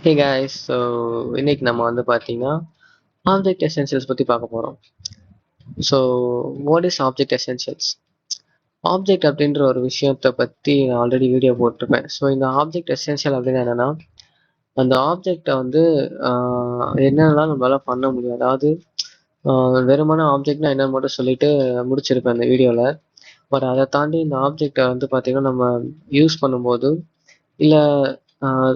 ஹே guys, so இன்னைக்கு நம்ம வந்து பார்த்தீங்கன்னா ஆப்ஜெக்ட் எசென்ஷியல்ஸ் பற்றி பார்க்க போகிறோம். So what is object essentials? Object அப்படின்ற ஒரு விஷயத்தை பற்றி நான் ஆல்ரெடி வீடியோ போட்டிருப்பேன். ஸோ இந்த ஆப்ஜெக்ட் எசென்ஷியல் அப்படின்னு என்னென்னா, அந்த ஆப்ஜெக்டை வந்து என்னென்னலாம் நம்மளால பண்ண முடியும். அதாவது வெறுமனே ஆப்ஜெக்ட்னா என்னன்னு மட்டும் சொல்லிட்டு முடிச்சிருப்பேன் அந்த வீடியோவில். பட் அதை தாண்டி இந்த ஆப்ஜெக்டை வந்து பார்த்திங்கன்னா நம்ம யூஸ் பண்ணும்போது இல்லை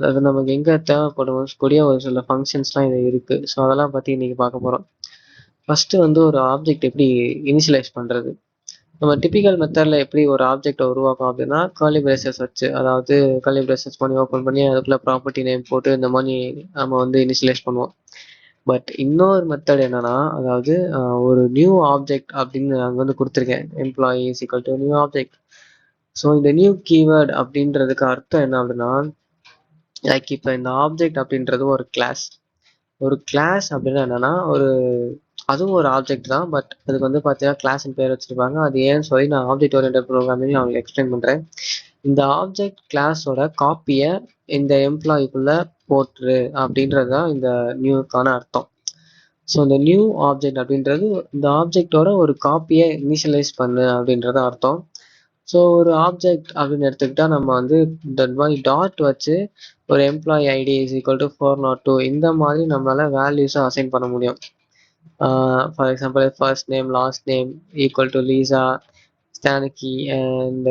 அது நமக்கு எங்கே தேவைப்படும் கூடிய ஒரு சில ஃபங்க்ஷன்ஸ்லாம் இது இருக்குது. ஸோ அதெல்லாம் பற்றி இன்றைக்கி பார்க்க போகிறோம். ஃபஸ்ட்டு வந்து ஒரு ஆப்ஜெக்ட் எப்படி இனிஷியலைஸ் பண்ணுறது. நம்ம டிபிக்கல் மெத்தடில் எப்படி ஒரு ஆப்ஜெக்டை உருவாக்கும் அப்படின்னா, கர்லி பிரேசஸ் வச்சு, அதாவது கர்லி பிரேசஸ் பண்ணி ஓப்பன் பண்ணி அதுக்குள்ளே ப்ராப்பர்ட்டி நேம் போட்டு இந்த மாதிரி நம்ம வந்து இனிஷியலைஸ் பண்ணுவோம். பட் இன்னொரு மெத்தட் என்னன்னா, அதாவது ஒரு நியூ ஆப்ஜெக்ட் அப்படின்னு அங்கே வந்து கொடுத்துருக்கேன், employee is equal to new object. So இந்த நியூ கீவேர்ட் அப்படின்றதுக்கு அர்த்தம் என்ன அப்படின்னா, லைக் இப்போ இந்த ஆப்ஜெக்ட் அப்படின்றது ஒரு கிளாஸ். ஒரு கிளாஸ் அப்படின்னா என்னன்னா, அதுவும் ஒரு ஆப்ஜெக்ட் தான். பட் அதுக்கு வந்து பார்த்தீங்கன்னா கிளாஸ்ன்னு பேர் வச்சிருப்பாங்க. அது ஏன்னு சொல்லி நான் ஆப்ஜெக்ட் ஓரியன்டட் ப்ரோக்ராமிங் நான் உங்களுக்கு எக்ஸ்பிளைன் பண்ணுறேன். இந்த ஆப்ஜெக்ட் கிளாஸோட காப்பியை இந்த எம்ப்ளாய்க்குள்ள போட்டுரு அப்படின்றது தான் இந்த நியூக்கான அர்த்தம். ஸோ இந்த நியூ ஆப்ஜெக்ட் அப்படின்றது இந்த ஆப்ஜெக்டோட ஒரு காப்பியை இனிஷியலைஸ் பண்ணு அப்படின்றது அர்த்தம். ஸோ ஒரு ஆப்ஜெக்ட் அப்படின்னு எடுத்துக்கிட்டா நம்ம வந்து இந்த மாதிரி டாட் வச்சு ஒரு employee ID is equal to 402 இந்த மாதிரி நம்மளால வேல்யூஸை அசைன் பண்ண முடியும். For example first name last name equal to Lisa Stanicki and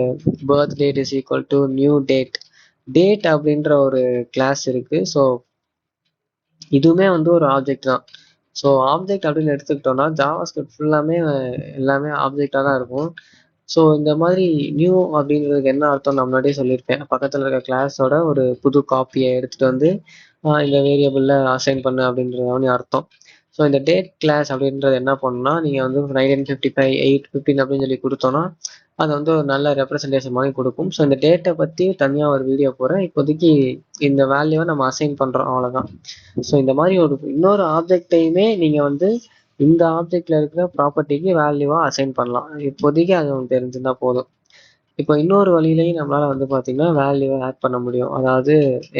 birth date is equal to new date. Date அப்படின்ற ஒரு கிளாஸ் இருக்கு. ஸோ இதுவுமே வந்து ஒரு ஆப்ஜெக்ட் தான். ஸோ ஆப்ஜெக்ட் அப்படின்னு எடுத்துக்கிட்டோம்னா ஜாவாஸ்கிரிப்ட் ஃபுல்லாமே எல்லாமே ஆப்ஜெக்டாக தான் இருக்கும். ஸோ இந்த மாதிரி நியூ அப்படின்றதுக்கு என்ன அர்த்தம் நான் முன்னாடியே சொல்லியிருப்பேன். பக்கத்தில் இருக்க கிளாஸோட ஒரு புது காப்பியை எடுத்துகிட்டு வந்து இந்த வேரியபிளில் அசைன் பண்ணு அப்படின்றது அர்த்தம். ஸோ இந்த டேட் கிளாஸ் அப்படின்றது என்ன பண்ணணும்னா, நீங்கள் வந்து 1955 8:15 அப்படின்னு சொல்லி கொடுத்தோன்னா அது வந்து ஒரு நல்ல ரெப்ரசன்டேஷன் மாதிரி கொடுக்கும். ஸோ இந்த டேட்டை பற்றி தனியாக ஒரு வீடியோ போகிறேன். இப்போதைக்கு இந்த வேல்யூவை நம்ம அசைன் பண்ணுறோம், அவ்வளோதான். ஸோ இந்த மாதிரி ஒரு இன்னொரு ஆப்ஜெக்டையுமே நீங்கள் வந்து இந்த ஆப்ஜெக்ட்ல இருக்கிற ப்ராப்பர்ட்டிக்கு வேல்யூவா அசைன் பண்ணலாம். இப்போதைக்கு அது உங்களுக்கு தெரிஞ்சிருந்தா போதும். இப்போ இன்னொரு வழியிலையும் நம்மளால வந்து பார்த்தீங்கன்னா வேல்யூவை ஆட் பண்ண முடியும். அதாவது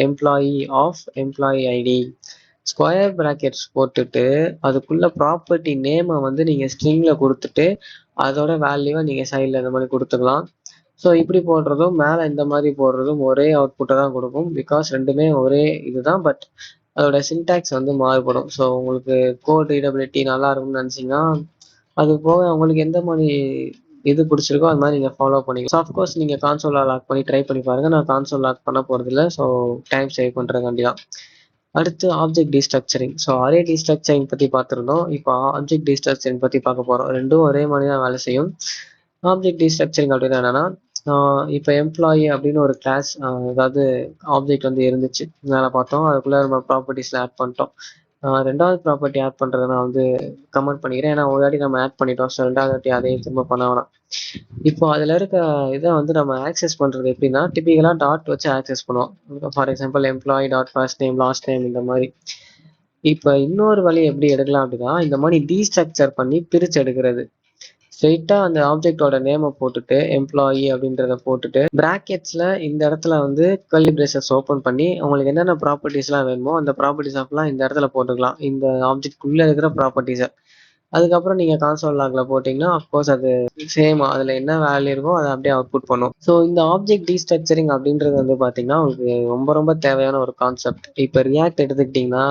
employee of employee ID square brackets போட்டுட்டு அதுக்குள்ள ப்ராப்பர்ட்டி நேமை வந்து நீங்கள் ஸ்ட்ரிங்கில் கொடுத்துட்டு அதோட வேல்யூவை நீங்கள் சைடில் இந்த மாதிரி கொடுத்துக்கலாம். ஸோ இப்படி போடுறதும் மேலே இந்த மாதிரி போடுறதும் ஒரே அவுட்புட்டை தான் கொடுக்கும். பிகாஸ் ரெண்டுமே ஒரே இதுதான். பட் அதோட சின்டாக்ஸ் வந்து மாறுபடும். ஸோ உங்களுக்கு கோட் ரீடபிலிட்டி நல்லா இருக்கும்னு நினச்சிங்கன்னா அது போக உங்களுக்கு எந்த மாதிரி இது பிடிச்சிருக்கோ அது மாதிரி நீங்கள் ஃபாலோ பண்ணிக்கலாம். ஸோ அஃப்கோர்ஸ் நீங்கள் கான்சோலில் லாக் பண்ணி ட்ரை பண்ணி பாருங்கள். நான் கான்சோல் லாக் பண்ண போகிறதில்ல. ஸோ டைம் சேவ் பண்ணுறதுக்காண்டி தான். அடுத்து object destructuring. So array destructuring பற்றி பார்த்துருந்தோம். இப்போ ஆப்ஜெக்ட் டீஸ்ட்ரக்சரிங் பற்றி பார்க்க போகிறோம். ரெண்டும் ஒரே மாதிரி தான் வேலை செய்யும். ஆப்ஜெக்ட் டீஸ்ட்ரக்சரிங் அப்படின்னா என்னன்னா, இப்போ எம்ப்ளாயி அப்படின்னு ஒரு கிளாஸ், அதாவது ஆப்ஜெக்ட் வந்து இருந்துச்சு, மேலே பார்த்தோம். அதுக்குள்ளே நம்ம ப்ராப்பர்ட்டிஸில் ஆட் பண்ணிட்டோம். ரெண்டாவது ப்ராப்பர்ட்டி ஆட் பண்ணுறதை நான் வந்து கமெண்ட் பண்ணிக்கிறேன். ஏன்னா ஒரு வாட்டி நம்ம ஆட் பண்ணிட்டோம். ஸோ ரெண்டாவது வாட்டி அதையும் திரும்ப பண்ண வேணாம். இப்போ அதில் இருக்க இதை வந்து நம்ம ஆக்சஸ் பண்ணுறது எப்படின்னா, டிப்பிக்கலாக டாட் வச்சு ஆக்சஸ் பண்ணுவோம். For example employee dot first name last name இந்த மாதிரி. இப்போ இன்னொரு வழி எப்படி எடுக்கலாம் அப்படின்னா, இந்த மாதிரி டீஸ்ட்ரக்சர் பண்ணி பிரித்து எடுக்கிறது. ஸ்ட்ரெயிட்டாக அந்த ஆப்ஜெக்டோட நேமை போட்டுட்டு எம்ப்ளாயி அப்படின்றத போட்டுட்டு பிராக்கெட்ஸில் இந்த இடத்துல வந்து கர்லி பிரேசஸ் ஓப்பன் பண்ணி உங்களுக்கு என்னென்ன ப்ராப்பர்ட்டிஸ்லாம் வேணுமோ அந்த ப்ராப்பர்ட்டிஸ் ஆஃப்லாம் இந்த இடத்துல போட்டுக்கலாம், இந்த ஆப்ஜெக்ட்குள்ளே இருக்கிற ப்ராப்பர்ட்டிஸை. அதுக்கப்புறம் நீங்கள் கான்சோல் லாகில் போட்டிங்கன்னா அஃப்கோர்ஸ் அது சேம் அதில் என்ன வேல்யூ இருக்கோ அதை அப்படியே அவுட்புட் பண்ணும். ஸோ இந்த ஆப்ஜெக்ட் டீஸ்ட்ரக்சரிங் அப்படின்றது வந்து பார்த்தீங்கன்னா உங்களுக்கு ரொம்ப ரொம்ப தேவையான ஒரு கான்செப்ட். இப்போ ரியாக்ட் எடுத்துக்கிட்டிங்கன்னா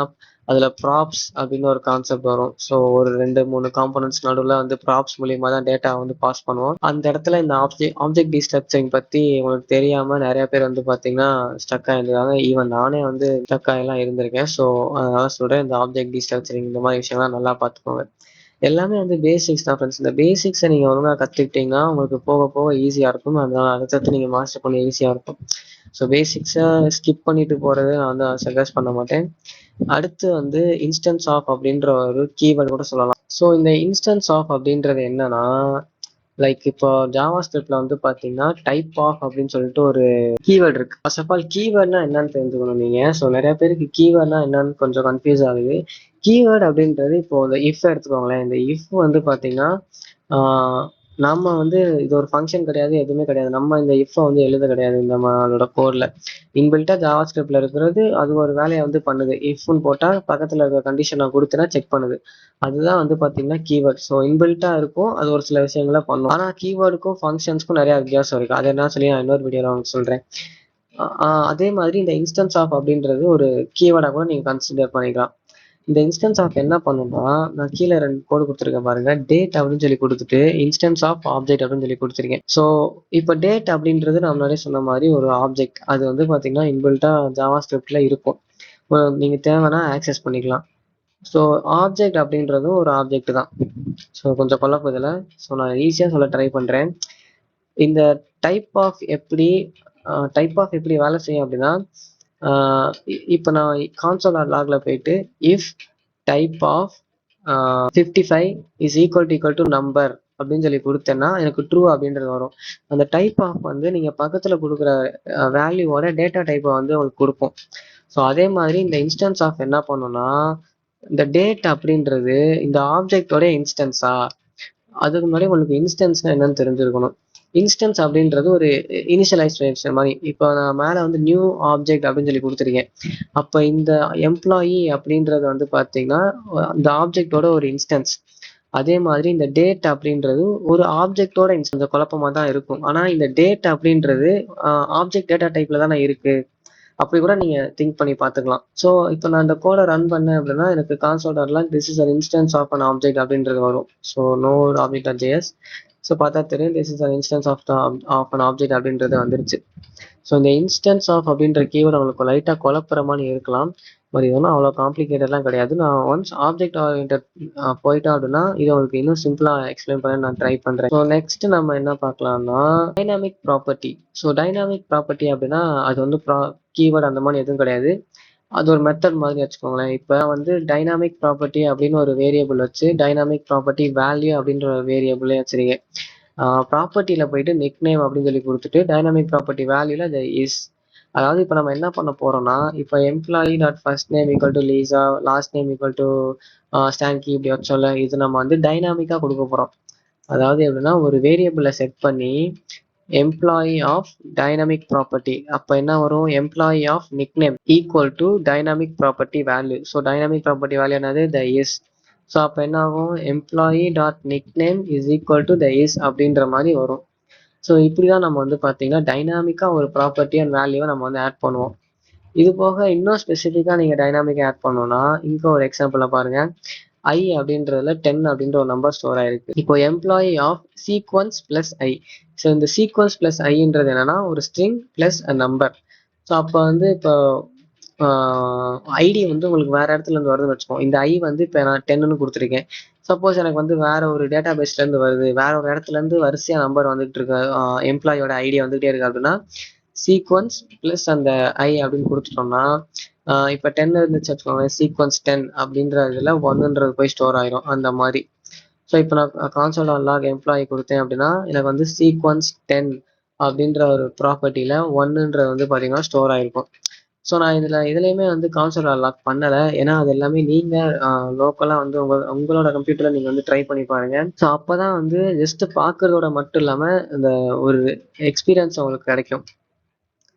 அதில் ப்ராப்ஸ் அப்படின்னு ஒரு கான்செப்ட் வரும். ஸோ ஒரு 2-3 காம்பனன்ட்ஸ் நடுவில் வந்து ப்ராப்ஸ் மூலியமாக தான் டேட்டா வந்து பாஸ் பண்ணுவோம். அந்த இடத்துல இந்த ஆப்ஜெக்ட் டீஸ்ட்ரக்சரிங் பற்றி உங்களுக்கு தெரியாமல் நிறைய பேர் வந்து பார்த்தீங்கன்னா ஸ்டக் ஆகிருக்காங்க. ஈவன் நானே வந்து ஸ்டக் ஆகிலாம் இருந்திருக்கேன். ஸோ அதனால சொல்கிறேன், இந்த ஆப்ஜெக்ட் டீஸ்ட்ரக்சரிங் இந்த மாதிரி விஷயம்லாம் நல்லா பார்த்துக்கோங்க. எல்லாமே வந்து பேசிக்ஸ் தான் ஃப்ரெண்ட்ஸ். இந்த பேசிக்ஸை நீங்கள் ஒழுங்காக கற்றுக்கிட்டிங்கன்னா உங்களுக்கு போக போக ஈஸியாக இருக்கும். அதனால அடுத்தடுத்து நீங்கள் மாஸ்டர் பண்ண ஈஸியாக இருக்கும். ஸோ பேசிக்ஸை ஸ்கிப் பண்ணிட்டு போகிறது நான் வந்து சஜஸ்ட் பண்ண மாட்டேன். அடுத்து வந்து இன்ஸ்டன்ஸ் ஆஃப் அப்படின்ற ஒரு கீவேர்டு கூட சொல்லலாம். ஸோ இந்த இன்ஸ்டன்ஸ் ஆஃப் அப்படின்றது என்னன்னா, லைக் இப்போ ஜாவா ஸ்கிரிப்ட்ல வந்து பார்த்தீங்கன்னா டைப் ஆஃப் அப்படின்னு சொல்லிட்டு ஒரு கீவேர்டு இருக்கு. ஃபர்ஸ்ட் ஆஃப் ஆல் கீவேர்ட்னா என்னன்னு தெரிஞ்சுக்கணும் நீங்க. ஸோ நிறைய பேருக்கு கீவேர்ட்னா என்னன்னு கொஞ்சம் கன்ஃபியூஸ் ஆகுது. கீவேர்டு அப்படின்றது இப்போ இந்த இஃப் எடுத்துக்கோங்களேன். இந்த இஃப் வந்து பார்த்தீங்கன்னா நம்ம வந்து இது ஒரு ஃபங்க்ஷன் கிடையாது, எதுவுமே கிடையாது. நம்ம இந்த இஃப் வந்து எழுத கிடையாது நம்மளோட கோட்ல. இன்பில்ட்டா ஜாவா ஸ்கிரிப்ட்ல இருக்கிறது அது ஒரு வேலையை வந்து பண்ணுது. இஃப்னு போட்டா பக்கத்துல இருக்கிற கண்டிஷன் நான் கொடுத்தேன்னா செக் பண்ணுது. அதுதான் வந்து பாத்தீங்கன்னா கீவேர்ட். ஸோ இன்பில்ட்டா இருக்கும், அது ஒரு சில விஷயங்களை பண்ணும். ஆனா கீவேர்டுக்கும் ஃபங்க்ஷன்ஸ்க்கும் நிறைய வித்தியாசம் இருக்கு. அது என்ன சொல்லி நான் இன்னொரு வீடியோல உங்களுக்கு சொல்றேன். அதே மாதிரி இந்த இன்ஸ்டன்ஸ் ஆஃப் அப்படின்றது ஒரு கீவேர்டா கூட நீங்க கன்சிடர் பண்ணிக்கலாம். இந்த இன்ஸ்டன்ஸ் ஆஃப் என்ன பண்ணும்னா, நான் கீழே 2 கோடு குடுத்துருக்கேன் பாருங்க. டேட் அப்படின்னு சொல்லி குடுத்துட்டு, இன்ஸ்டன்ஸ் ஆஃப் ஆப்ஜெக்ட் அப்படின்னு சொல்லி குடுத்துருக்கேன். ஸோ, இப்ப டேட் அப்படின்றது நான் முன்னாடியே சொன்ன மாரி ஒரு ஆப்ஜெக்ட். அது வந்து பாத்தீங்கன்னா, இன்பில்ட்டா ஜாவா ஸ்கிரிப்ட்ல இருக்கும். நீங்க தேவைன்னா ஆக்சஸ் பண்ணிக்கலாம். ஸோ, ஆப்ஜெக்ட் அப்படின்றதும் ஒரு ஆப்ஜெக்ட் தான். ஸோ, கொஞ்சம் குழப்பம் இதுல. ஸோ, நான் ஈஸியா சொல்ல ட்ரை பண்றேன். இந்த டைப் ஆஃப் எப்படி வேலை செய்யும் அப்படின்னா, இப்போ நான் கான்சோல் லாக்ல போயிட்டு if type of 55 is equal to number அப்படின்னு சொல்லி கொடுத்தேன்னா எனக்கு ட்ரூ அப்படின்றது வரும். அந்த டைப் ஆஃப் வந்து நீங்க பக்கத்துல கொடுக்குற வேல்யூவோட டேட்டா டைப்பை வந்து உங்களுக்கு கொடுப்போம். ஸோ அதே மாதிரி இந்த இன்ஸ்டன்ஸ் ஆஃப் என்ன பண்ணும்னா, இந்த டேட் அப்படின்றது இந்த ஆப்ஜெக்டோட இன்ஸ்டன்ஸா, அதுக்கு முன்னாடி உங்களுக்கு இன்ஸ்டன்ஸ்னா என்னன்னு தெரிஞ்சிருக்கணும். இன்ஸ்டன்ஸ் அப்படின்றது ஒரு இனிஷியலைசேஷன் மாதிரி. இப்போ நான் மேலே வந்து நியூ ஆப்ஜெக்ட் அப்படின்னு சொல்லி கொடுத்துருக்கேன். அப்போ இந்த எம்ப்ளாயி அப்படின்றது வந்து பார்த்தீங்கன்னா இந்த ஆப்ஜெக்டோட ஒரு இன்ஸ்டன்ஸ். அதே மாதிரி இந்த டேட் அப்படின்றது ஒரு ஆப்ஜெக்டோட இன்ஸ்டன்ஸ். குழப்பமா தான் இருக்கும். ஆனா இந்த டேட் அப்படின்றது ஆப்ஜெக்ட் டேட்டா டைப்ல தானே இருக்கு. அப்படி கூட நீங்க திங்க் பண்ணி பார்த்துக்கலாம். ஸோ இப்போ நான் இந்த கோடை ரன் பண்ணேன் அப்படின்னா எனக்கு console this is an instance of an object அப்படின்றது வரும். So no object or JS. So பார்த்தா தெரியும் this is an instance of an object அப்படின்றது வந்துருச்சு. ஸோ இந்த இன்ஸ்டன்ஸ் ஆஃப் அப்படின்ற கீவேர்டு உங்களுக்கு லைட்டாக குழப்புற மாதிரி இருக்கலாம். பட் இது ஒன்றும் அவ்வளோ காம்ப்ளிகேட்டட்லாம் கிடையாது. நான் ஒன்ஸ் ஆப்ஜெக்ட் ஓரியன்டட் போயிட்டோம் அப்படின்னா இதை உங்களுக்கு இன்னும் சிம்பிளாக எக்ஸ்பிளைன் பண்ண நான் ட்ரை பண்ணுறேன். ஸோ நெக்ஸ்ட் நம்ம என்ன பார்க்கலாம்னா dynamic property. So dynamic property அப்படின்னா அது வந்து கீவேர்டு அந்த மாதிரி எதுவும் கிடையாது. அது ஒரு மெத்தட் மாதிரி வச்சுக்கோங்களேன். இப்போ வந்து டைனாமிக் ப்ராப்பர்ட்டி அப்படின்னு ஒரு வேரியபிள் வச்சு டைனாமிக் ப்ராப்பர்ட்டி வேல்யூ அப்படின்ற ஒரு வேரியபிளே வச்சிருக்கேன். ப்ராப்பர்ட்டியில் போயிட்டு நிக் நேம் அப்படின்னு சொல்லி கொடுத்துட்டு டைனாமிக் ப்ராப்பர்ட்டி வேல்யூல அது இஸ். அதாவது இப்போ நம்ம என்ன பண்ண போறோம்னா, இப்போ employee dot first name equal to Lisa, last name equal to ஸ்டாங்கி இப்படி வச்சோம்ல, இது நம்ம வந்து டைனாமிக்கா கொடுக்க போறோம். அதாவது எப்படின்னா ஒரு வேரியபிளை செட் பண்ணி எம்ப்ளாயி ஆஃப் டைனாமிக் ப்ராப்பர்ட்டி அப்போ என்ன வரும், employee of nick name equal to dynamic property value. So dynamic property value என்னது, த இஸ். ஸோ அப்போ என்ன ஆகும், employee dot nick name is equal to this அப்படின்ற மாதிரி வரும். ஸோ இப்படி தான் நம்ம வந்து பார்த்தீங்கன்னா டைனாமிக்காக ஒரு ப்ராப்பர்ட்டி அண்ட் வேல்யூவை நம்ம வந்து ஆட் பண்ணுவோம். இது போக இன்னும் ஸ்பெசிஃபிக்காக நீங்கள் டைனாமிக்காக ஆட் பண்ணோம்னா இங்கே ஒரு எக்ஸாம்பிளை பாருங்க. ஐ அப்படின்றதுல 10 அப்படின்ற ஒரு நம்பர் ஸ்டோர் ஆயிருக்கு. இப்போ employee of sequence plus I. So இந்த சீக்வன்ஸ் பிளஸ் ஐன்றது என்னன்னா ஒரு string plus a number. So அப்போ வந்து இப்போ ஐடி வந்து உங்களுக்கு வேற இடத்துல இருந்து வருதுன்னு வச்சுக்கோங்க. இந்த ஐ வந்து இப்போ நான் 10ன்னு கொடுத்துருக்கேன். சப்போஸ் எனக்கு வந்து வேற ஒரு டேட்டா பேஸ்ல இருந்து வருது, வேற ஒரு இடத்துல இருந்து வரிசையா நம்பர் வந்துட்டு இருக்கு, எம்ப்ளாயோட ஐடியா வந்துகிட்டே இருக்கு அப்படின்னா சீக்வன்ஸ் பிளஸ் அந்த ஐ அப்படின்னு கொடுத்துட்டோம்னா இப்போ 10 இருந்துச்சு வச்சுக்கோங்க, சீக்வன்ஸ் 10 அப்படின்ற இதுல 1ன்றது போய் ஸ்டோர் ஆயிரும் அந்த மாதிரி. ஸோ இப்போ நான் கான்சோல் லாக் எம்ப்ளாயி கொடுத்தேன் அப்படின்னா எனக்கு வந்து சீக்வன்ஸ் 10 அப்படின்ற ஒரு ப்ராப்பர்ட்டியில 1ன்றது வந்து பார்த்தீங்கன்னா ஸ்டோர் ஆயிருக்கும். ஸோ நான் இதுலையுமே வந்து கான்சோல் லாக் பண்ணலை. ஏன்னா அது எல்லாமே நீங்கள் லோக்கலாக வந்து உங்களோட கம்ப்யூட்டரில் நீங்கள் வந்து ட்ரை பண்ணி பாருங்க. ஸோ அப்போ தான் வந்து ஜஸ்ட் பார்க்கறதோட மட்டும் இல்லாமல் இந்த ஒரு எக்ஸ்பீரியன்ஸ் உங்களுக்கு கிடைக்கும்.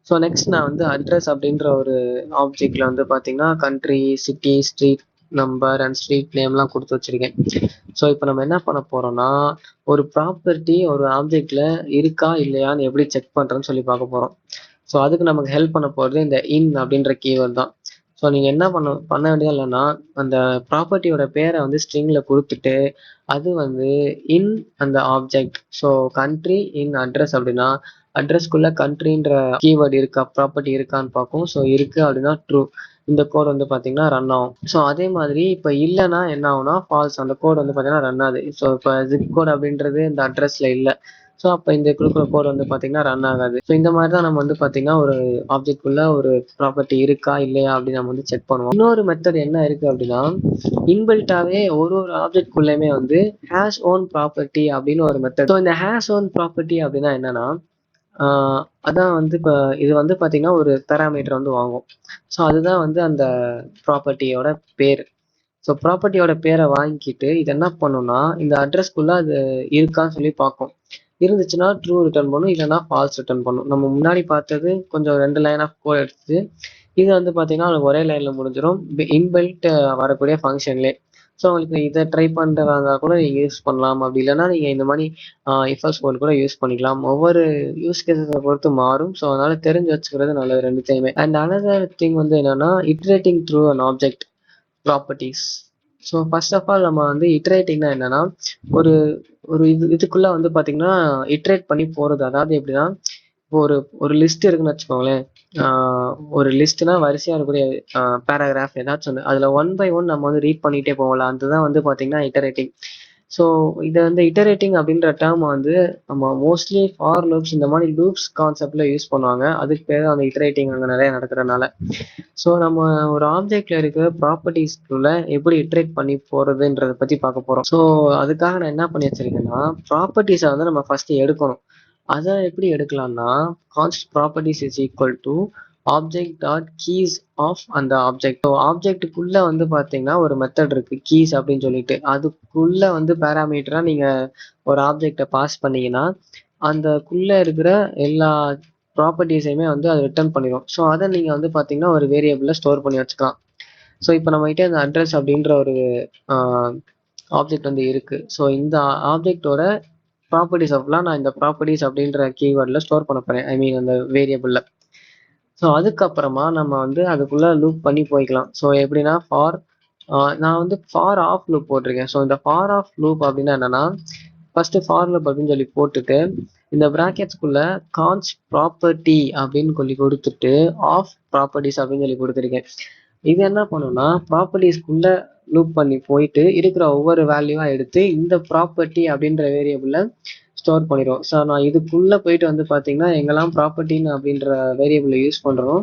ஸோ நெக்ஸ்ட் நான் வந்து அட்ரஸ் அப்படின்ற ஒரு ஆப்ஜெக்ட்ல வந்து பார்த்தீங்கன்னா country, city, street number and street நேம்லாம் கொடுத்து வச்சிருக்கேன். ஸோ இப்போ நம்ம என்ன பண்ண போறோம்னா ஒரு ப்ராப்பர்ட்டி ஒரு ஆப்ஜெக்ட்ல இருக்கா இல்லையான்னு எப்படி செக் பண்றோம்னு சொல்லி பார்க்க போறோம். ஸோ அதுக்கு நமக்கு ஹெல்ப் பண்ண போகிறது இந்த இன் அப்படின்ற கீவேர்ட் தான். ஸோ நீங்கள் என்ன பண்ண வேண்டியது இல்லைன்னா அந்த ப்ராப்பர்ட்டியோட பேரை வந்து ஸ்ட்ரிங்கில் கொடுத்துட்டு அது வந்து இன் அந்த object. So country in address அப்படின்னா அட்ரஸ்க்குள்ள கண்ட்ரின்ற கீவேர்டு இருக்கா, ப்ராப்பர்ட்டி இருக்கான்னு பார்க்கும். ஸோ இருக்கு அப்படின்னா ட்ரூ, இந்த கோட் வந்து பார்த்தீங்கன்னா ரன் ஆகும். ஸோ அதே மாதிரி இப்போ இல்லைன்னா என்ன ஆகும்னா ஃபால்ஸ், அந்த கோட் வந்து பார்த்தீங்கன்னா ரன் ஆகுது. ஸோ இப்போ ஜிப் கோட் அப்படின்றது இந்த அட்ரஸ்ல இல்லை. ஸோ அப்போ இந்த கொடுக்குற கோட் வந்து பார்த்தீங்கன்னா ரன் ஆகாது. ஸோ இந்த மாதிரி தான் நம்ம வந்து பார்த்தீங்கன்னா ஒரு ஆப்ஜெக்ட் குள்ள ஒரு ப்ராப்பர்ட்டி இருக்கா இல்லையா அப்படின்னு நம்ம வந்து செக் பண்ணுவோம். இன்னொரு மெத்தட் என்ன இருக்கு அப்படின்னா இன்பில்ட்டாவே ஒரு ஒரு ஆப்ஜெக்ட் குள்ளயுமே வந்து ஹேஷ் ஓன் ப்ராப்பர்ட்டி அப்படின்னு ஒரு மெத்தட். ஸோ இந்த ஹேஷ் ஓன் ப்ராப்பர்ட்டி அப்படின்னா என்னன்னா அதான் வந்து இப்போ இது வந்து பார்த்தீங்கன்னா ஒரு பேராமீட்டர் வந்து வாங்கும். ஸோ அதுதான் வந்து அந்த ப்ராப்பர்ட்டியோட பேர். ஸோ ப்ராப்பர்ட்டியோட பேரை வாங்கிக்கிட்டு இது என்ன பண்ணும்னா இந்த அட்ரஸ்க்குள்ள அது இருக்கான்னு சொல்லி பார்க்கும். இருந்துச்சுன்னா ட்ரூ ரிட்டர்ன் பண்ணும், இல்லைன்னா ஃபால்ஸ் ரிட்டர்ன் பண்ணும். நம்ம முன்னாடி பார்த்தது கொஞ்சம் 2 லைன் ஆஃப் கோட் எடுத்துச்சு. இது வந்து பார்த்தீங்கன்னா உங்களுக்கு ஒரே லைனில் முடிஞ்சிடும், இன்பில்ட் வரக்கூடிய ஃபங்க்ஷன்லேயே. ஸோ உங்களுக்கு இதை ட்ரை பண்ணுறதா கூட நீங்கள் யூஸ் பண்ணலாம். அப்படி இல்லைன்னா நீங்கள் இந்த மாதிரி இஃபல்ஸ் கோட் கூட யூஸ் பண்ணிக்கலாம். ஒவ்வொரு யூஸ் கேஸஸை பொறுத்து மாறும். ஸோ அதனால தெரிஞ்சு வச்சுக்கிறது நல்லது ரெண்டுத்தையுமே. அண்ட் அனதர் திங் வந்து என்னன்னா iterating through an object properties. So first of all நம்ம வந்து இட்ரேட்டிங்னா என்னன்னா ஒரு ஒரு இதுக்குள்ள வந்து பார்த்தீங்கன்னா இட்ரேட் பண்ணி போகிறது. அதாவது எப்படின்னா இப்போ ஒரு ஒரு லிஸ்ட் இருக்குன்னு வச்சுக்கோங்களேன். ஒரு லிஸ்ட்னா வரிசையாக இருக்கக்கூடிய பேராகிராஃப் ஏதாச்சும் ஒன்று அதில் ஒன் பை ஒன் நம்ம வந்து ரீட் பண்ணிகிட்டே போகலாம். அதுதான் வந்து பார்த்தீங்கன்னா இட்டரேட்டிங். ஸோ இதை வந்து இட்டரேட்டிங் அப்படின்ற டேர்ம் வந்து நம்ம மோஸ்ட்லி ஃபார் லூப்ஸ் இந்த மாதிரி லூப்ஸ் கான்செப்ட்ல யூஸ் பண்ணுவாங்க. அதுக்கு பேர் அந்த இட்டரேட்டிங் அங்கே நிறைய நடக்கிறதுனால. ஸோ நம்ம ஒரு ஆப்ஜெக்ட்ல இருக்கிற ப்ராப்பர்ட்டிஸ்குள்ள எப்படி இட்ரேட் பண்ணி போறதுன்றத பத்தி பார்க்க போறோம். ஸோ அதுக்காக நான் என்ன பண்ணி வச்சிருக்கேன்னா ப்ராப்பர்ட்டிஸை வந்து நம்ம ஃபர்ஸ்ட் எடுக்கணும். அதை எப்படி எடுக்கலாம்னா const properties is equal to object dot keys of அந்த ஆப்ஜெக்ட். ஸோ ஆப்ஜெக்ட்டுக்குள்ள வந்து பார்த்தீங்கன்னா ஒரு மெத்தட் இருக்கு கீஸ் அப்படின்னு சொல்லிட்டு. அதுக்குள்ள வந்து பேராமீட்டரா நீங்க ஒரு ஆப்ஜெக்டை பாஸ் பண்ணீங்கன்னா அந்தக்குள்ள இருக்கிற எல்லா ப்ராப்பர்ட்டிஸையுமே வந்து அது ரிட்டர்ன் பண்ணிடும். ஸோ அதை நீங்கள் வந்து பார்த்தீங்கன்னா ஒரு வேரியபிளில் ஸ்டோர் பண்ணி வச்சுக்கலாம். ஸோ இப்போ நம்மகிட்ட இந்த அட்ரஸ் அப்படின்ற ஒரு ஆப்ஜெக்ட் வந்து இருக்குது. ஸோ இந்த ஆப்ஜெக்டோட ப்ராப்பர்ட்டிஸ் ஆஃப்லாம் நான் இந்த ப்ராப்பர்ட்டிஸ் அப்படின்ற கீவேர்டில் ஸ்டோர் பண்ண போகிறேன். ஐ மீன் அந்த வேரியபிளில். ஸோ அதுக்கப்புறமா நம்ம வந்து அதுக்குள்ளே லூப் பண்ணி போய்க்கலாம். ஸோ எப்படின்னா நான் வந்து ஃபார் ஆஃப் லூப் போட்டிருக்கேன். ஸோ இந்த ஃபார் ஆஃப் லூப் அப்படின்னா என்னன்னா ஃபர்ஸ்ட் ஃபார் லூப் அப்படின்னு சொல்லி போட்டுட்டு இந்த பிராக்கெட்ஸ்குள்ள கான்ஸ் ப்ராப்பர்ட்டி அப்படின்னு சொல்லி கொடுத்துட்டு ஆஃப் ப்ராப்பர்ட்டிஸ் அப்படின்னு சொல்லி கொடுத்துருக்கேன். இது என்ன பண்ணும்னா ப்ராப்பர்ட்டிஸ்குள்ள லூப் பண்ணி போயிட்டு இருக்கிற ஒவ்வொரு வேல்யூவா எடுத்து இந்த ப்ராப்பர்ட்டி அப்படின்ற வேரியபிள்ல ஸ்டோர் பண்ணிடுவோம். ஸோ நான் இதுக்குள்ள போயிட்டு வந்து பார்த்தீங்கன்னா எங்கெல்லாம் ப்ராப்பர்ட்டின்னு அப்படின்ற வேரியபிளை யூஸ் பண்ணுறோம்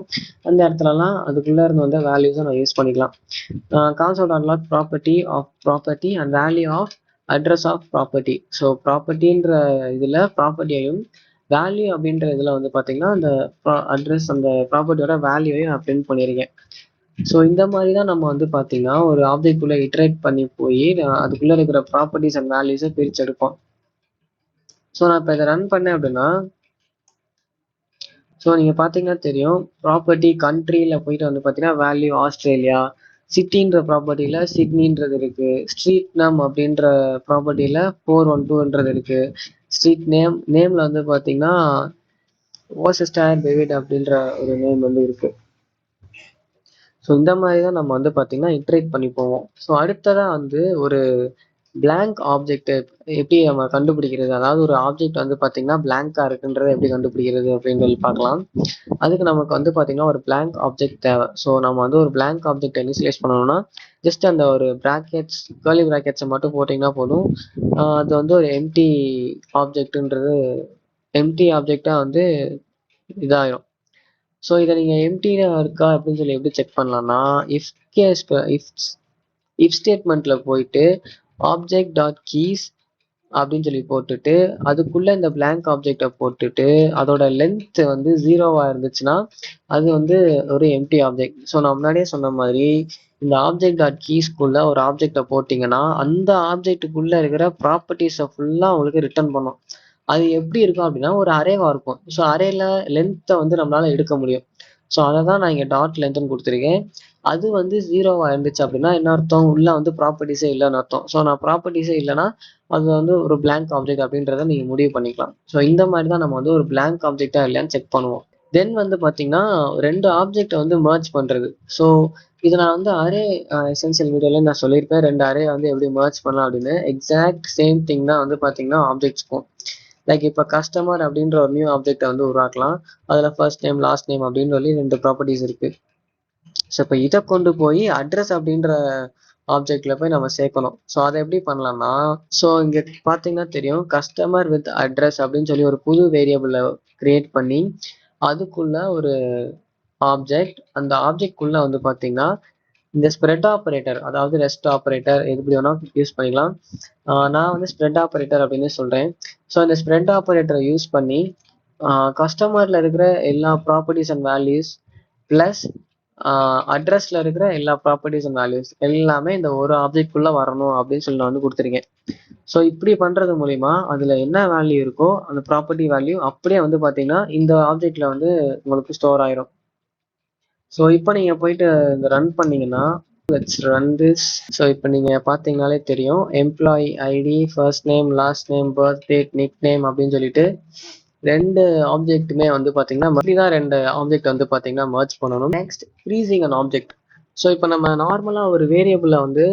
அந்த இடத்துலலாம் அதுக்குள்ள இருந்து வந்து வேல்யூஸை நான் யூஸ் பண்ணிக்கலாம். Console unlock property of property and value of address of property. So ப்ராப்பர்ட்டின்ற இதில் ப்ராப்பர்ட்டியையும் வேல்யூ அப்படின்ற இதில் வந்து பார்த்தீங்கன்னா அந்த அட்ரஸ் அந்த ப்ராப்பர்ட்டியோட வேல்யூவையும் நான் பிரிண்ட் பண்ணியிருக்கேன். ஸோ இந்த மாதிரி தான் நம்ம வந்து பார்த்தீங்கன்னா ஒரு ஆப்ஜெக்ட்குள்ளே இட்ரேட் பண்ணி போய் அதுக்குள்ளே இருக்கிற ப்ராப்பர்ட்டிஸ் அண்ட் வேல்யூஸை பிரித்து எடுப்போம். ஸோ நான் இப்போ இதை ரன் பண்ணேன் அப்படின்னா ஸோ நீங்கள் பார்த்தீங்கன்னா தெரியும் ப்ராப்பர்ட்டி கண்ட்ரியில் போயிட்டு வந்து பார்த்தீங்கன்னா வேல்யூ ஆஸ்திரேலியா, சிட்டின்ற ப்ராப்பர்ட்டியில் சிட்னின்றது இருக்குது, ஸ்ட்ரீட் நேம் அப்படின்ற ப்ராப்பர்ட்டியில் 412ன்றது இருக்குது, ஸ்ட்ரீட் நேமில் வந்து பார்த்தீங்கன்னா ஓசஸ்டர் டேவிட் அப்படின்ற ஒரு நேம் வந்து இருக்குது. ஸோ இந்த மாதிரி தான் நம்ம வந்து பார்த்தீங்கன்னா இட்ரேட் பண்ணி போவோம். ஸோ அடுத்ததாக வந்து ஒரு பிளாங்க் ஆப்ஜெக்ட் எப்படி நம்ம கண்டுபிடிக்கிறது, அதாவது ஒரு ஆப்ஜெக்ட் வந்து பார்த்தீங்கன்னா பிளாங்காக இருக்குன்றதை எப்படி கண்டுபிடிக்கிறது அப்படின்னு சொல்லி பார்க்கலாம். அதுக்கு நமக்கு வந்து பார்த்தீங்கன்னா ஒரு பிளாங்க் ஆப்ஜெக்ட் தேவை. ஸோ நம்ம வந்து ஒரு பிளாங்க் ஆப்ஜெக்ட் இனிஷியலைஸ் பண்ணணும்னா ஜஸ்ட் அந்த ஒரு பிராக்கெட்ஸ் கர்லி பிராக்கெட்ஸை மட்டும் போட்டிங்கன்னா போதும். அது வந்து ஒரு எம்டி ஆப்ஜெக்ட்ன்றது எம்டி ஆப்ஜெக்டாக வந்து இதாயிரும். ஸோ இதை நீங்கள் எம்டியாக இருக்கா அப்படின்னு சொல்லி எப்படி செக் பண்ணலாம்னா இஃப் கேஸ் இஃப் இஃப் ஸ்டேட்மெண்ட்டில் போயிட்டு ஆப்ஜெக்ட் டாட் கீஸ் அப்படின்னு சொல்லி போட்டுட்டு அதுக்குள்ளே இந்த பிளாங்க் ஆப்ஜெக்டை போட்டுட்டு அதோட லென்த் வந்து 0வா இருந்துச்சுன்னா அது வந்து ஒரு எம்டி ஆப்ஜெக்ட். ஸோ நான் முன்னாடியே சொன்ன மாதிரி இந்த ஆப்ஜெக்ட் டாட் கீஸ்க்குள்ள ஒரு ஆப்ஜெக்டை போட்டிங்கன்னா அந்த ஆப்ஜெக்ட்டுக்குள்ளே இருக்கிற ப்ராப்பர்ட்டிஸை ஃபுல்லாக உங்களுக்கு ரிட்டர்ன் பண்ணும். அது எப்படி இருக்கும் அப்படின்னா ஒரு அரேவா இருக்கும். ஸோ அரேல லென்த்தை வந்து நம்மளால எடுக்க முடியும். ஸோ அதை தான் நான் இங்கே டாட் லென்த்னு கொடுத்துருக்கேன். அது வந்து 0வா இருந்துச்சு அப்படின்னா என்ன அர்த்தம், உள்ள வந்து ப்ராப்பர்ட்டிஸே இல்லைன்னு அர்த்தம். ஸோ நான் ப்ராப்பர்ட்டிஸே இல்லைன்னா அது வந்து ஒரு பிளாங்க் ஆப்ஜெக்ட் அப்படின்றத நீங்கள் முடிவு பண்ணிக்கலாம். ஸோ இந்த மாதிரி தான் நம்ம வந்து ஒரு பிளாங்க் ஆப்ஜெக்டா இல்லையான்னு செக் பண்ணுவோம். தென் வந்து பார்த்தீங்கன்னா 2 ஆப்ஜெக்டை வந்து மர்ஜ் பண்ணுறது. ஸோ இது நான் வந்து அரே எசென்சியல் வீடியோவில் நான் சொல்லியிருப்பேன் 2 அரே வந்து எப்படி மர்ஜ் பண்ணலாம் அப்படின்னு. எக்ஸாக்ட் சேம் திங் தான் வந்து பார்த்தீங்கன்னா ஆப்ஜெக்ட்ஸ்க்கும். லைக் இப்போ கஸ்டமர் அப்படின்ற ஒரு நியூ ஆப்ஜெக்டை வந்து உருவாக்கலாம். அதில் ஃபர்ஸ்ட் நேம் லாஸ்ட் நேம் அப்படின்னு சொல்லி 2 ப்ராப்பர்ட்டிஸ் இருக்கு. ஸோ இப்போ இதை கொண்டு போய் அட்ரஸ் அப்படின்ற ஆப்ஜெக்ட்ல போய் நம்ம சேர்க்கணும். ஸோ அதை எப்படி பண்ணலாம்னா ஸோ இங்கே பார்த்தீங்கன்னா தெரியும் கஸ்டமர் வித் அட்ரஸ் அப்படின்னு சொல்லி ஒரு புது வேரியபிளை கிரியேட் பண்ணி அதுக்குள்ள ஒரு ஆப்ஜெக்ட், அந்த ஆப்ஜெக்ட்குள்ள வந்து பார்த்தீங்கன்னா இந்த ஸ்ப்ரெட் ஆப்ரேட்டர் அதாவது ரெஸ்ட் ஆப்ரேட்டர் எப்படி வேணா யூஸ் பண்ணிக்கலாம். நான் வந்து ஸ்ப்ரெட் ஆப்ரேட்டர் அப்படின்னு சொல்கிறேன். ஸோ இந்த ஸ்ப்ரெட் ஆப்ரேட்டரை யூஸ் பண்ணி கஸ்டமரில் இருக்கிற எல்லா ப்ராப்பர்ட்டிஸ் அண்ட் வேல்யூஸ் ப்ளஸ் அட்ரஸ்ல இருக்கிற எல்லா ப்ராப்பர்ட்டிஸ் அண்ட் வேல்யூஸ் எல்லாமே இந்த ஒரு ஆப்ஜெக்ட்குள்ள வரணும் அப்படின்னு சொல்லி நான் வந்து கொடுத்துருக்கேன். ஸோ இப்படி பண்றது மூலியமா அதுல என்ன வேல்யூ இருக்கோ அந்த ப்ராப்பர்ட்டி வேல்யூ அப்படியே வந்து பாத்தீங்கன்னா இந்த ஆப்ஜெக்ட்ல வந்து உங்களுக்கு ஸ்டோர் ஆயிரும். ஸோ இப்போ நீங்க போயிட்டு இந்த ரன் பண்ணீங்கன்னா லெட்ஸ் ரன் திஸ். ஸோ இப்போ நீங்க பாத்தீங்கன்னாலே தெரியும், employee ID, first name, last name, birth date, nick name அப்படின்னு சொல்லிட்டு ரெண்டு ஆப்ஜெக்ட்டுமே வந்து பாத்தீங்கன்னா இப்படிதான் ரெண்டு ஆப்ஜெக்ட் வந்து பாத்தீங்கன்னா மர்ஜ் பண்ணணும். Next freezing an object. So இப்போ நம்ம நார்மலா ஒரு வேரியபிளை வந்து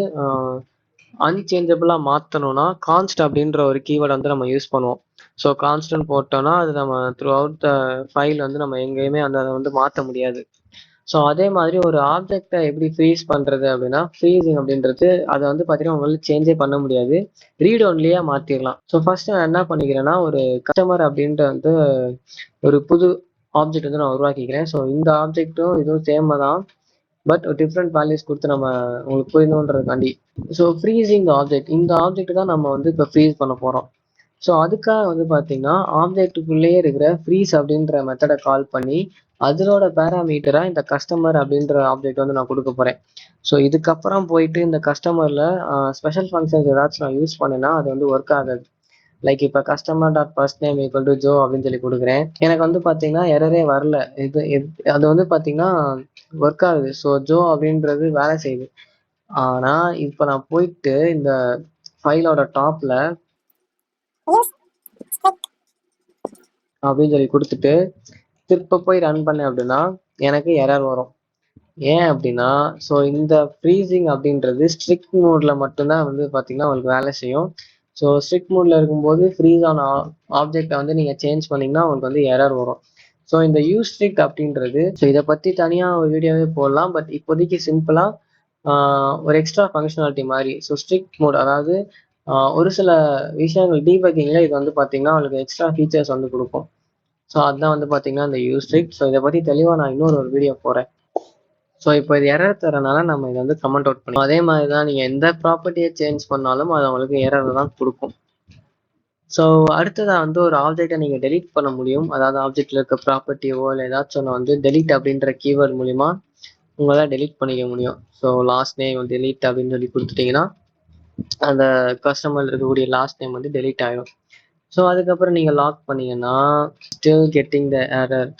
அன்சேஞ்சபிளா மாத்தணும்னா கான்ஸ்ட் அப்படின்ற ஒரு கீவேர்டு வந்து நம்ம யூஸ் பண்ணுவோம். ஸோ கான்ஸ்டன்ட் போட்டோம்னா அது நம்ம த்ரூ அவுட் த ஃபைல் வந்து நம்ம எங்கேயுமே அதை வந்து மாற்ற முடியாது. ஸோ அதே மாதிரி ஒரு ஆப்ஜெக்டை எப்படி ஃப்ரீஸ் பண்றது அப்படின்னா, ஃப்ரீசிங் அப்படின்றது அதை வந்து பார்த்தீங்கன்னா உங்களால சேஞ்சே பண்ண முடியாது, ரீட் ஒன்லியா மாத்திரலாம். ஸோ ஃபர்ஸ்ட் நான் என்ன பண்ணிக்கிறேன்னா, ஒரு கஸ்டமர் அப்படின்ட்டு வந்து ஒரு புது ஆப்ஜெக்ட் வந்து நான் உருவாக்கிக்கிறேன். ஸோ இந்த ஆப்ஜெக்ட்டும் இதுவும் சேம் தான், பட் டிஃப்ரெண்ட் வேல்யூஸ் கொடுத்து நம்ம உங்களுக்கு புரியணுன்றதுக்காண்டி. ஸோ ஃப்ரீசிங் ஆப்ஜெக்ட், இந்த ஆப்ஜெக்ட் தான் நம்ம வந்து இப்போ ஃப்ரீஸ் பண்ண போறோம். ஸோ அதுக்காக வந்து பார்த்தீங்கன்னா ஆப்ஜெக்ட்டுக்குள்ளேயே இருக்கிற ஃப்ரீஸ் அப்படின்ற மெத்தடை கால் பண்ணி அதனோட பேராமீட்டரா இந்த கஸ்டமர் அப்படின்ற ஆப்ஜெக்ட் வந்து நான் கொடுக்க போறேன். ஸோ இதுக்கப்புறம் போயிட்டு இந்த கஸ்டமர்ல ஸ்பெஷல் ஃபங்க்ஷன்ஸ் ஏதாச்சும் நான் யூஸ் பண்ணேன்னா அது வந்து ஒர்க் ஆகாது. லைக் இப்போ customer dot first name equal to Joe அப்படின்னு சொல்லி கொடுக்குறேன், எனக்கு வந்து பார்த்தீங்கன்னா எரரே வரல. அது வந்து பார்த்தீங்கன்னா ஒர்க் ஆகுது. ஸோ ஜோ அப்படின்றது வேலை செய்யுது. ஆனா இப்போ நான் போயிட்டு இந்த ஃபைலோட டாப்ல அப்படின்னு சொல்லி கொடுத்துட்டு திருப்ப போய் ரன் பண்ணேன் அப்படின்னா எனக்கு எரர் வரும். ஏன் அப்படின்னா, ஸோ இந்த ஃப்ரீசிங் அப்படின்றது ஸ்ட்ரிக்ட் மோட்ல மட்டும்தான் வந்து பார்த்தீங்கன்னா உங்களுக்கு வேலை செய்யும். ஸோ ஸ்ட்ரிக்ட் மோட்ல இருக்கும்போது ஃப்ரீஸ் ஆன ஆப்ஜெக்டை வந்து நீங்கள் சேஞ்ச் பண்ணீங்கன்னா உங்களுக்கு வந்து எரர் வரும். ஸோ இந்த யூஸ் ஸ்ட்ரிக் அப்படின்றது, ஸோ இதை பற்றி தனியாக ஒரு வீடியோவே போடலாம், பட் இப்போதைக்கு சிம்பிளாக ஒரு எக்ஸ்ட்ரா ஃபங்க்ஷனாலிட்டி மாதிரி. ஸோ ஸ்ட்ரிக்ட் மோட் அதாவது ஒரு சில விஷயங்கள் டீபக்கிங்கில் இது வந்து பார்த்தீங்கன்னா உங்களுக்கு எக்ஸ்ட்ரா ஃபீச்சர்ஸ் வந்து கொடுக்கும். ஸோ அதுதான் வந்து பார்த்தீங்கன்னா இந்த யூஸ் ஸ்ட்ரிக். ஸோ இதை பற்றி தெளிவாக நான் இன்னொரு ஒரு வீடியோ போகிறேன். ஸோ இப்போ இது எரர் தரனால நம்ம இதை வந்து கமெண்ட் அவுட் பண்ணி, அதே மாதிரி தான் நீங்கள் எந்த ப்ராப்பர்ட்டியை சேஞ்ச் பண்ணாலும் அது உங்களுக்கு எரர் தான் கொடுக்கும். ஸோ அடுத்ததாக வந்து ஒரு ஆப்ஜெக்டை நீங்கள் டெலீட் பண்ண முடியும். அதாவது ஆப்ஜெக்டில் இருக்க ப்ராப்பர்ட்டியோ இல்லை ஏதாச்சும் ஒன்று வந்து டெலீட் அப்படின்ற கீவேர்ட் மூலிமா உங்களால் டெலீட் பண்ணிக்க முடியும். ஸோ லாஸ்ட் நேம் டெலீட் அப்படின்னு சொல்லி கொடுத்துட்டிங்கன்னா அந்த கஸ்டமரில் இருக்கக்கூடிய லாஸ்ட் நேம் வந்து டெலீட் ஆகிடும். ஸோ அதுக்கப்புறம் நீங்கள் லாக் பண்ணீங்கன்னா still getting the error,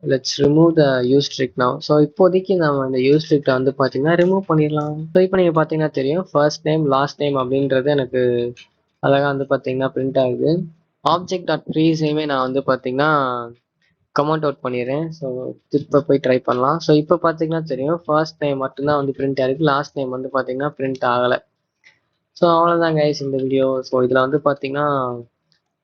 let's remove the use ஸ்ட்ரிக் now. So இப்போதைக்கு நம்ம இந்த யூஸ் ஸ்ட்ரிக்டை வந்து பார்த்தீங்கன்னா ரிமூவ் பண்ணிடலாம். ஸோ இப்போ நீங்கள் பார்த்தீங்கன்னா தெரியும், ஃபர்ஸ்ட் நேம் லாஸ்ட் நேம் அப்படின்றது எனக்கு அழகாக வந்து பார்த்தீங்கன்னா பிரிண்ட் ஆகுது. ஆப்ஜெக்ட் டாட் ஃப்ரீஸையுமே நான் வந்து பார்த்தீங்கன்னா கமெண்ட் அவுட் பண்ணிடுறேன். ஸோ திருப்ப போய் ட்ரை பண்ணலாம். ஸோ இப்போ பார்த்தீங்கன்னா தெரியும், ஃபர்ஸ்ட் நேம் மட்டும்தான் வந்து பிரிண்ட் ஆகிருக்கு, லாஸ்ட் நேம் வந்து பார்த்தீங்கன்னா பிரிண்ட் ஆகலை. ஸோ அவ்வளோதான் கைஸ் இந்த வீடியோ. ஸோ இதில் வந்து பார்த்தீங்கன்னா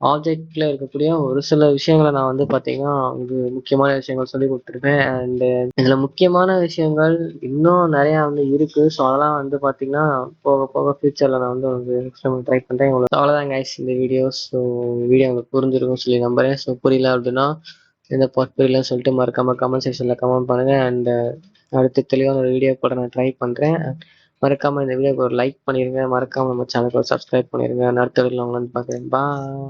ஆப்ஜெக்ட்ல இருக்கக்கூடிய ஒரு சில விஷயங்களை நான் வந்து பார்த்தீங்கன்னா வந்து முக்கியமான விஷயங்கள் சொல்லி கொடுத்துருப்பேன். அண்டு இதில் முக்கியமான விஷயங்கள் இன்னும் நிறையா வந்து இருக்குது. ஸோ அதெல்லாம் வந்து பார்த்தீங்கன்னா போக போக ஃபியூச்சரில் நான் வந்து உங்களுக்கு ட்ரை பண்ணுறேன். உங்களுக்கு அவ்வளோதான் கைஸ் இந்த வீடியோ. ஸோ வீடியோ உங்களுக்கு புரிஞ்சிருக்கும்னு சொல்லி நம்புறேன். ஸோ புரியல அப்படின்னா எந்த பார்ட் புரியலன்னு சொல்லிட்டு மறக்காம கமெண்ட் செக்ஷனில் கமெண்ட் பண்ணுங்கள். அண்ட் அடுத்து தெளிவான ஒரு வீடியோ கூட நான் ட்ரை பண்ணுறேன். மறக்காம இந்த வீடியோக்கு ஒரு லைக் பண்ணிடுங்க. மறக்காம நம்ம சேனலுக்கு ஒரு சப்ஸ்கிரைப் பண்ணிடுங்க. அடுத்த வீடியோவில் உங்களை வந்து பார்க்குறேன். பாய்.